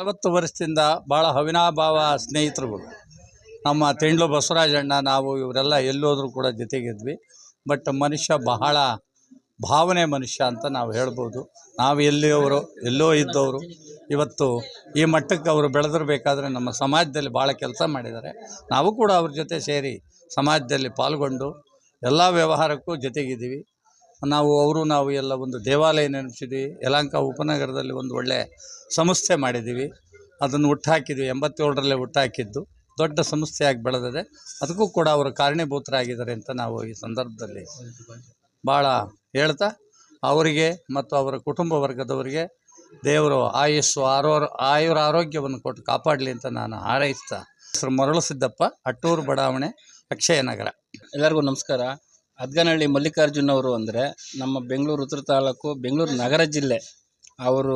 40 ವರ್ಷದಿಂದ ಭಾಳ ಅವಿನಾಭಾವ ಸ್ನೇಹಿತರುಗಳು. ನಮ್ಮ ತೆಂಡ್ಲು ಬಸವರಾಜಣ್ಣ, ನಾವು ಇವರೆಲ್ಲ ಎಲ್ಲೋದ್ರೂ ಕೂಡ ಜೊತೆಗಿದ್ವಿ. ಬಟ್ ಮನುಷ್ಯ ಬಹಳ ಭಾವನೆ ಮನುಷ್ಯ ಅಂತ ನಾವು ಹೇಳ್ಬೋದು. ನಾವು ಎಲ್ಲಿಯವರು ಎಲ್ಲೋ ಇದ್ದವರು ಇವತ್ತು ಈ ಮಟ್ಟಕ್ಕೆ ಅವರು ಬೆಳೆದಿರಬೇಕಾದ್ರೆ ನಮ್ಮ ಸಮಾಜದಲ್ಲಿ ಭಾಳ ಕೆಲಸ ಮಾಡಿದ್ದಾರೆ. ನಾವು ಕೂಡ ಅವ್ರ ಜೊತೆ ಸೇರಿ ಸಮಾಜದಲ್ಲಿ ಪಾಲ್ಗೊಂಡು ಎಲ್ಲ ವ್ಯವಹಾರಕ್ಕೂ ಜೊತೆಗಿದ್ದೀವಿ. ನಾವು ಎಲ್ಲ ಒಂದು ದೇವಾಲಯ ನಿರ್ಮಿಸಿದ್ವಿ. ಯಲಹಂಕ ಉಪನಗರದಲ್ಲಿ ಒಂದು ಒಳ್ಳೆಯ ಸಂಸ್ಥೆ ಮಾಡಿದ್ದೀವಿ. ಅದನ್ನು ಹುಟ್ಟಾಕಿದ್ವಿ. 87ರಲ್ಲೇ ಹುಟ್ಟಾಕಿದ್ದು ದೊಡ್ಡ ಸಂಸ್ಥೆಯಾಗಿ ಬೆಳೆದಿದೆ. ಅದಕ್ಕೂ ಕೂಡ ಅವರು ಕಾರಣೀಭೂತರಾಗಿದ್ದಾರೆ ಅಂತ ನಾವು ಈ ಸಂದರ್ಭದಲ್ಲಿ ಭಾಳ ಹೇಳ್ತಾ, ಅವರಿಗೆ ಮತ್ತು ಅವರ ಕುಟುಂಬ ವರ್ಗದವರಿಗೆ ದೇವರು ಆಯುರ ಆರೋಗ್ಯವನ್ನು ಕೊಟ್ಟು ಕಾಪಾಡಲಿ ಅಂತ ನಾನು ಹಾರೈಸ್ತಾ, ಹೆಸರು ಮರಳುಸಿದ್ದಪ್ಪ, ಅಟ್ಟೂರು ಬಡಾವಣೆ, ಅಕ್ಷಯನಗರ. ಎಲ್ಲರಿಗೂ ನಮಸ್ಕಾರ. ಹದ್ಗನಹಳ್ಳಿ ಮಲ್ಲಿಕಾರ್ಜುನ್ ಅವರು ಅಂದರೆ ನಮ್ಮ ಬೆಂಗಳೂರು ಉತ್ತರ ತಾಲೂಕು, ಬೆಂಗಳೂರು ನಗರ ಜಿಲ್ಲೆ. ಅವರು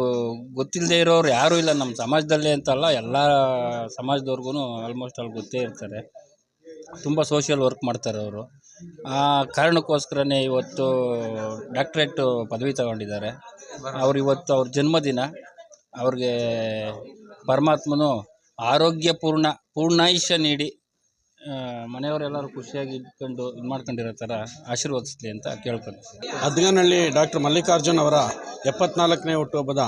ಗೊತ್ತಿಲ್ಲದೆ ಇರೋರು ಯಾರೂ ಇಲ್ಲ ನಮ್ಮ ಸಮಾಜದಲ್ಲೇ ಅಂತಲ್ಲ, ಎಲ್ಲ ಸಮಾಜದವ್ರಿಗೂ ಆಲ್ಮೋಸ್ಟ್ ಅಲ್ಲಿ ಗೊತ್ತೇ ಇರ್ತಾರೆ. ತುಂಬ ಸೋಷಿಯಲ್ ವರ್ಕ್ ಮಾಡ್ತಾರೆ ಅವರು. ಆ ಕಾರಣಕ್ಕೋಸ್ಕರನೇ ಇವತ್ತು ಡಾಕ್ಟ್ರೇಟ್ ಪದವಿ ತಗೊಂಡಿದ್ದಾರೆ. ಅವರು ಇವತ್ತು ಅವ್ರ ಜನ್ಮದಿನ. ಅವ್ರಿಗೆ ಪರಮಾತ್ಮನು ಪೂರ್ಣಾಯುಷ್ಯ ನೀಡಿ ಮನೆಯವರೆಲ್ಲರೂ ಖುಷಿಯಾಗಿ ಇದ್ಕೊಂಡು ಇದು ಮಾಡ್ಕೊಂಡಿರೋ ಥರ ಆಶೀರ್ವದಿಸಲಿ ಅಂತ ಕೇಳ್ಕೊಳ್ತೀನಿ. ಹದ್ಗನಹಳ್ಳಿ ಡಾಕ್ಟರ್ ಮಲ್ಲಿಕಾರ್ಜುನ್ ಅವರ 74ನೇ ಹುಟ್ಟುಹಬ್ಬದ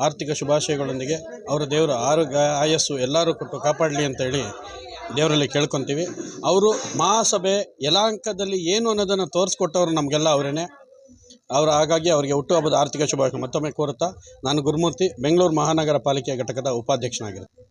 ಆರ್ಥಿಕ ಶುಭಾಶಯಗಳೊಂದಿಗೆ ಅವರ ದೇವರು ಆರೋಗ್ಯ ಆಯಸ್ಸು ಎಲ್ಲರೂ ಕೊಟ್ಟು ಕಾಪಾಡಲಿ ಅಂತೇಳಿ ದೇವರಲ್ಲಿ ಕೇಳ್ಕೊತೀವಿ. ಅವರು ಮಹಾಸಭೆ ಯಲಹಂಕದಲ್ಲಿ ಏನು ಅನ್ನೋದನ್ನು ತೋರಿಸ್ಕೊಟ್ಟವರು ನಮಗೆಲ್ಲ ಅವರೇನೆ. ಹಾಗಾಗಿ ಅವರಿಗೆ ಹುಟ್ಟುಹಬ್ಬದ ಆರ್ಥಿಕ ಶುಭಾಶಯ ಮತ್ತೊಮ್ಮೆ ಕೋರುತ್ತಾ, ನಾನು ಗುರುಮೂರ್ತಿ, ಬೆಂಗಳೂರು ಮಹಾನಗರ ಪಾಲಿಕೆ ಘಟಕದ ಉಪಾಧ್ಯಕ್ಷನಾಗಿರುತ್ತೇನೆ.